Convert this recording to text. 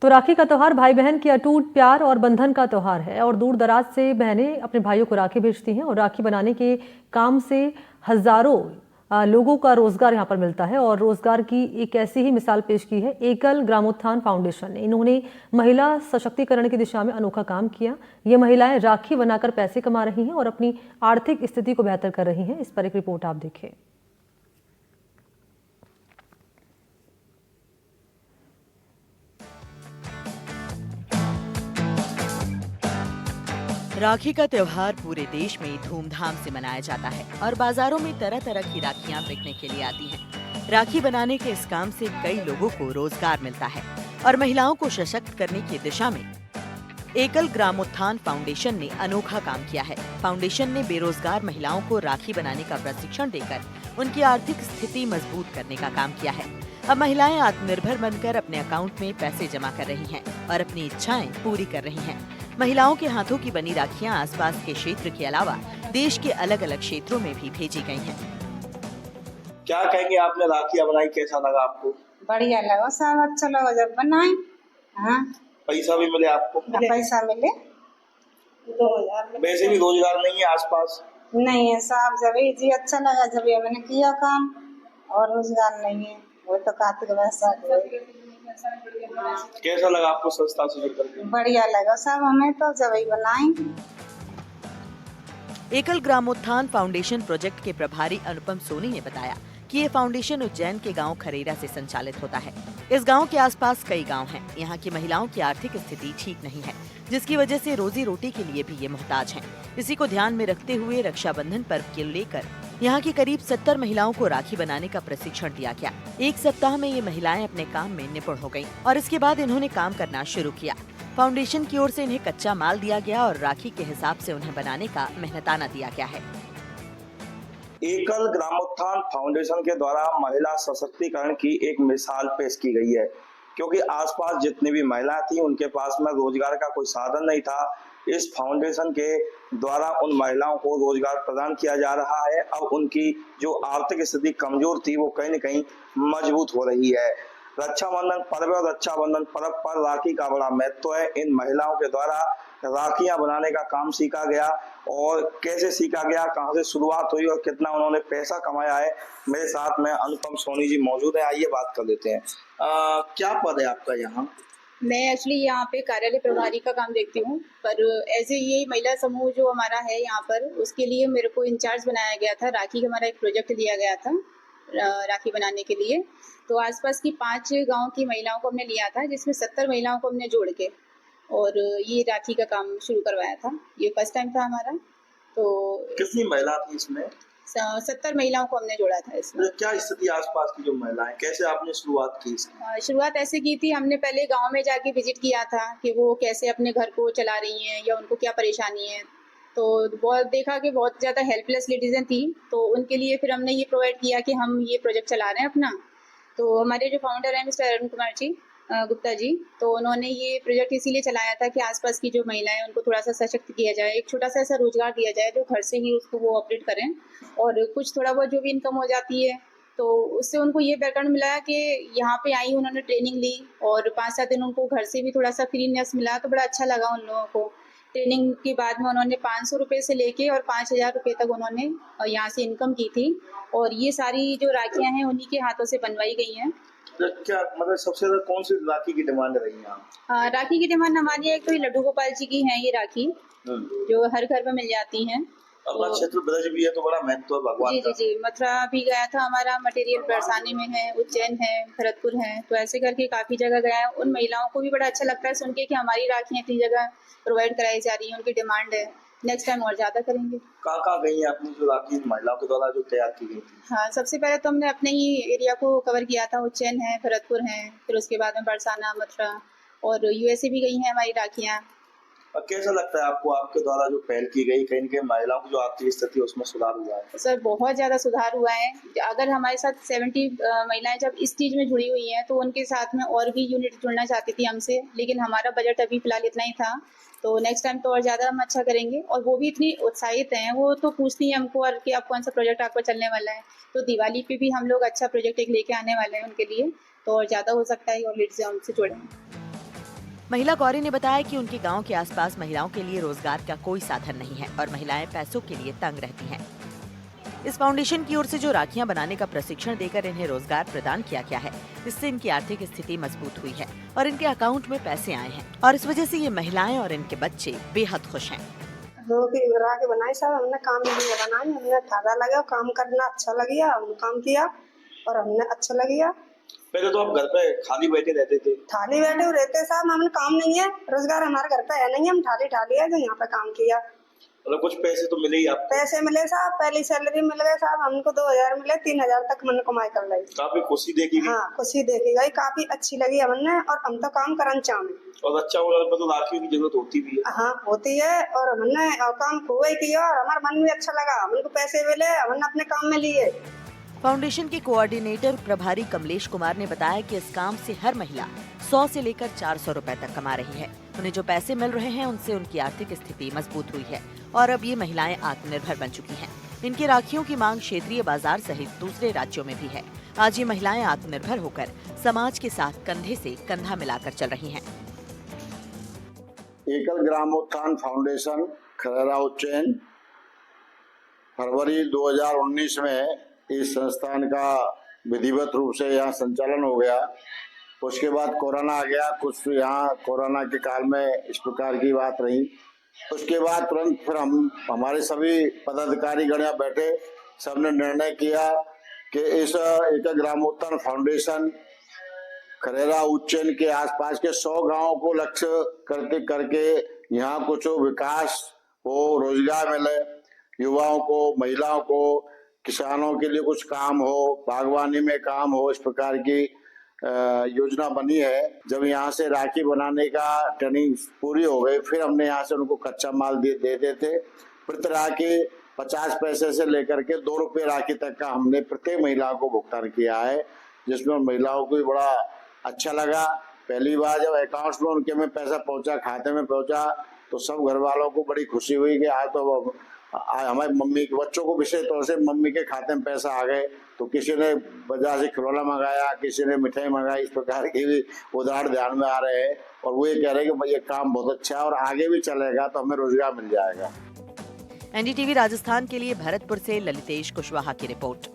तो राखी का त्योहार भाई बहन की अटूट प्यार और बंधन का त्योहार है और दूर दराज से बहनें अपने भाइयों को राखी भेजती हैं और राखी बनाने के काम से हजारों लोगों का रोजगार यहां पर मिलता है। और रोजगार की एक ऐसी ही मिसाल पेश की है एकल ग्रामोत्थान फाउंडेशन ने। इन्होंने महिला सशक्तिकरण की दिशा में अनोखा काम किया। ये महिलाएं राखी बनाकर पैसे कमा रही हैं और अपनी आर्थिक स्थिति को बेहतर कर रही हैं। इस पर एक रिपोर्ट आप देखें। राखी का त्योहार पूरे देश में धूमधाम से मनाया जाता है और बाजारों में तरह तरह की राखियां बिकने के लिए आती हैं। राखी बनाने के इस काम से कई लोगों को रोजगार मिलता है और महिलाओं को सशक्त करने की दिशा में एकल ग्रामोत्थान फाउंडेशन ने अनोखा काम किया है। फाउंडेशन ने बेरोजगार महिलाओं को राखी बनाने का प्रशिक्षण देकर उनकी आर्थिक स्थिति मजबूत करने का काम किया है। अब महिलाएं आत्मनिर्भर बनकर अपने अकाउंट में पैसे जमा कर रही हैं और अपनी इच्छाएं पूरी कर रही हैं। महिलाओं के हाथों की बनी राखियां आसपास के क्षेत्र के अलावा देश के अलग अलग क्षेत्रों में भी भेजी गई हैं। क्या कहेंगे, आपने राखियां बनाई, कैसा लगा आपको? बढ़िया लगा, सब अच्छा लगा जब बनाए। हाँ, पैसा भी मिले आपको? पैसा मिले। 2000 वैसे भी रोजगार नहीं है आसपास? नहीं है साहब, जब जी अच्छा लगा जब ये मैंने किया काम। और रोजगार नहीं है, वो तो कार्तिक वैसा। कैसा लगा आपको संस्था से जुड़ करके? बढ़िया लगा साहब, हमें तो जब ही बनाए। एकल ग्रामोत्थान फाउंडेशन प्रोजेक्ट के प्रभारी अनुपम सोनी ने बताया कि ये फाउंडेशन उज्जैन के गांव खरेरा से संचालित होता है। इस गांव के आसपास कई गांव हैं। यहाँ की महिलाओं की आर्थिक स्थिति ठीक नहीं है, जिसकी वजह से रोजी रोटी के लिए भी ये मुहताज हैं। इसी को ध्यान में रखते हुए रक्षाबंधन पर्व को लेकर यहाँ की करीब 70 महिलाओं को राखी बनाने का प्रशिक्षण दिया गया। एक सप्ताह में ये महिलाएं अपने काम में निपुण हो गयीं और इसके बाद इन्होंने काम करना शुरू किया। फाउंडेशन की ओर से इन्हें कच्चा माल दिया गया और राखी के हिसाब से उन्हें बनाने का मेहनताना दिया गया है। एकल ग्रामोत्थान फाउंडेशन के द्वारा महिला सशक्तिकरण की एक मिसाल पेश की गई है, क्योंकि आसपास जितनी भी महिलाएं थी उनके पास में रोजगार का कोई साधन नहीं था। इस फाउंडेशन के द्वारा उन महिलाओं को रोजगार प्रदान किया जा रहा है। अब उनकी जो आर्थिक स्थिति कमजोर थी वो कहीं न कहीं मजबूत हो रही है। रक्षाबंधन पर्व और रक्षाबंधन पर्व पर राखी का बड़ा महत्व है। इन महिलाओं के द्वारा राखियां बनाने का काम सीखा गया और कैसे सीखा गया, कहां से शुरुआत हुई और कितना उन्होंने पैसा कमाया है। मेरे साथ में अनुपम सोनी जी मौजूद है, आइए बात कर लेते हैं। क्या पद है आपका यहाँ? मैं एक्चुअली यहाँ पे कार्यालय प्रभारी का काम देखती हूँ, पर एज ए ये महिला समूह जो हमारा है यहाँ पर, उसके लिए मेरे को इंचार्ज बनाया गया था। राखी का हमारा एक प्रोजेक्ट दिया गया था राखी बनाने के लिए। तो आसपास की 5 गांव की महिलाओं को हमने लिया था, जिसमें 70 महिलाओं को हमने जोड़ के और ये राखी का काम शुरू करवाया था। ये फर्स्ट टाइम था हमारा। तो कितनी महिला थी इसमें? 70 महिलाओं को हमने जोड़ा था इसमें। क्या स्थिति आसपास की जो महिलाएं, कैसे आपने शुरुआत की इसकी? शुरुआत ऐसे की थी, हमने पहले गांव में जाके विजिट किया था कि वो कैसे अपने घर को चला रही हैं या उनको क्या परेशानी है। तो बहुत देखा कि बहुत ज़्यादा हेल्पलेस लेडीज़ें थी, तो उनके लिए फिर हमने ये प्रोवाइड किया कि हम ये प्रोजेक्ट चला रहे हैं अपना। तो हमारे जो फाउंडर हैं मिस्टर अरुण कुमार जी गुप्ता जी, तो उन्होंने ये प्रोजेक्ट इसीलिए चलाया था कि आसपास की जो महिलाएं उनको थोड़ा सा सशक्त किया जाए, एक छोटा सा ऐसा रोजगार दिया जाए जो घर से ही उसको वो ऑपरेट करें और कुछ थोड़ा बहुत जो भी इनकम हो जाती है तो उससे उनको ये बैकग्राउंड मिला कि यहाँ पे आई, उन्होंने ट्रेनिंग ली और 5-7 दिन उनको घर से भी थोड़ा सा फ्रीनेस मिला, तो बड़ा अच्छा लगा उन लोगों को। ट्रेनिंग के बाद में उन्होंने 500 रुपये से लेके और 5000 रुपये तक उन्होंने यहाँ से इनकम की थी और ये सारी जो राखियाँ हैं उन्हीं के हाथों से बनवाई गई हैं। क्या मतलब सबसे ज्यादा कौन सी राखी की डिमांड रही है? राखी की डिमांड हमारी एक तो ये लड्डू गोपाल जी की है, ये राखी जो हर घर में मिल जाती हैं। अपना क्षेत्र ब्रज भी है तो बड़ा महत्व है भगवान का। जी, मथुरा भी गया था हमारा मटेरियल, बरसाने में है, उज्जैन है, भरतपुर है, तो ऐसे करके काफी जगह गया है। उन महिलाओं को भी बड़ा अच्छा लगता है सुन के कि हमारी राखियाँ इतनी जगह प्रोवाइड कराई जा रही है, उनकी डिमांड है। नेक्स्ट टाइम और ज्यादा करेंगे। कहाँ गई है अपनी जो राखी महिलाओं के द्वारा जो तैयार की गई थी? हाँ, सबसे पहले तो हमने अपने ही एरिया को कवर किया था, उज्जैन है, भरतपुर है, फिर उसके बाद में बरसाना, मथुरा और यूएसए भी गई हैं हमारी राखियाँ। और कैसा लगता है आपको, आपके द्वारा जो पहल की गई, कहीं न कहीं महिलाओं की जो आर्थिक स्थिति है उसमें सुधार हुआ है? सर बहुत ज़्यादा सुधार हुआ है। अगर हमारे साथ 70 महिलाएं जब इस चीज़ में जुड़ी हुई हैं तो उनके साथ में और भी यूनिट जुड़ना चाहती थी हमसे, लेकिन हमारा बजट अभी फिलहाल इतना ही था। तो नेक्स्ट टाइम तो और ज़्यादा हम अच्छा करेंगे और वो भी इतनी उत्साहित हैं, वो तो पूछती हैं हमको और कि अब कौन सा प्रोजेक्ट आपका चलने वाला है। तो दिवाली पे भी हम लोग अच्छा प्रोजेक्ट एक लेके आने वाले हैं उनके लिए, तो और ज़्यादा हो सकता है और लीड से हमसे जुड़ें। महिला गौरी ने बताया कि उनके गांव के आसपास महिलाओं के लिए रोजगार का कोई साधन नहीं है और महिलाएं पैसों के लिए तंग रहती हैं। इस फाउंडेशन की ओर से जो राखियां बनाने का प्रशिक्षण देकर इन्हें रोजगार प्रदान किया गया है, इससे इनकी आर्थिक स्थिति मजबूत हुई है और इनके अकाउंट में पैसे आए हैं और इस वजह से ये महिलाएं और इनके बच्चे बेहद खुश हैं। राखी बनाई सब हमने काम नहीं बनाई, हमने धागा लगा, काम करना अच्छा लगा, हमने काम किया और हमने अच्छा लगा। पहले तो आप घर पे खाली बैठे रहते थे? थाली बैठे रहते साहब, हमने काम नहीं है, रोजगार हमारे घर पे है नहीं, हम ठाली है जो यहाँ पे काम किया। मतलब कुछ पैसे तो मिले ही आपको? पैसे मिले साहब, पहली सैलरी मिल गए साहब, हमको 2000 मिले, 3000 तक मैंने कमाई कर ली। काफी खुशी देखी गई? हाँ, खुशी देखी गई, काफी अच्छी लगी हमने और हम तो काम करना चाहते। और अच्छा हुआ, तो राखियों की जरूरत होती भी है। हाँ होती है और हमने काम खूब किया और हमारा मन भी अच्छा लगा, हमको पैसे मिले, हमने अपने काम में लिए। फाउंडेशन के कोऑर्डिनेटर प्रभारी कमलेश कुमार ने बताया कि इस काम से हर महिला 100 से लेकर 400 रुपए तक कमा रही है। उन्हें जो पैसे मिल रहे हैं उनसे उनकी आर्थिक स्थिति मजबूत हुई है और अब ये महिलाएं आत्मनिर्भर बन चुकी हैं। इनकी राखियों की मांग क्षेत्रीय बाजार सहित दूसरे राज्यों में भी है। आज ये महिलाएं आत्मनिर्भर होकर समाज के साथ कंधे से कंधा मिलाकर चल रही हैं। एकल ग्रामोत्थान फाउंडेशन खरेरा उज्जैन फरवरी 2019 में इस संस्थान का विधिवत रूप से यहाँ संचालन हो गया। उसके बाद कोरोना आ गया, कुछ यहाँ कोरोना के काल में इस प्रकार की बात रही। उसके बाद तुरंत फिर हमारे सभी पदाधिकारी गण यहाँ बैठे, सबने निर्णय किया कि इस एकल ग्रामोत्थान फाउंडेशन खरेरा उज्जैन के आसपास के 100 गांवों को लक्ष्य करके यहाँ कुछ विकास हो, रोजगार मिले युवाओं को, महिलाओं को, किसानों के लिए कुछ काम हो, बागवानी में काम हो, इस प्रकार की योजना बनी है। जब यहाँ से राखी बनाने का ट्रेनिंग पूरी हो गई, फिर हमने यहाँ से उनको कच्चा माल दे देते। प्रति राखी 50 पैसे से लेकर के 2 रुपये राखी तक का हमने प्रत्येक महिला को भुगतान किया है, जिसमें महिलाओं को भी बड़ा अच्छा लगा। पहली बार जब अकाउंट्स में उनके में पैसा पहुंचा, खाते में पहुंचा, तो सब घर वालों को बड़ी खुशी हुई कि आज तो हमारे मम्मी के बच्चों को विशेष तौर से मम्मी के खाते में पैसा आ गए। तो किसी ने बाजार से खिलौना मंगाया, किसी ने मिठाई मंगाई, इस प्रकार के भी उदाहरण ध्यान में आ रहे हैं और वो ये कह रहे हैं कि ये काम बहुत अच्छा है और आगे भी चलेगा तो हमें रोजगार मिल जाएगा। एनडीटीवी राजस्थान के लिए भरतपुर से ललितेश कुशवाहा की रिपोर्ट।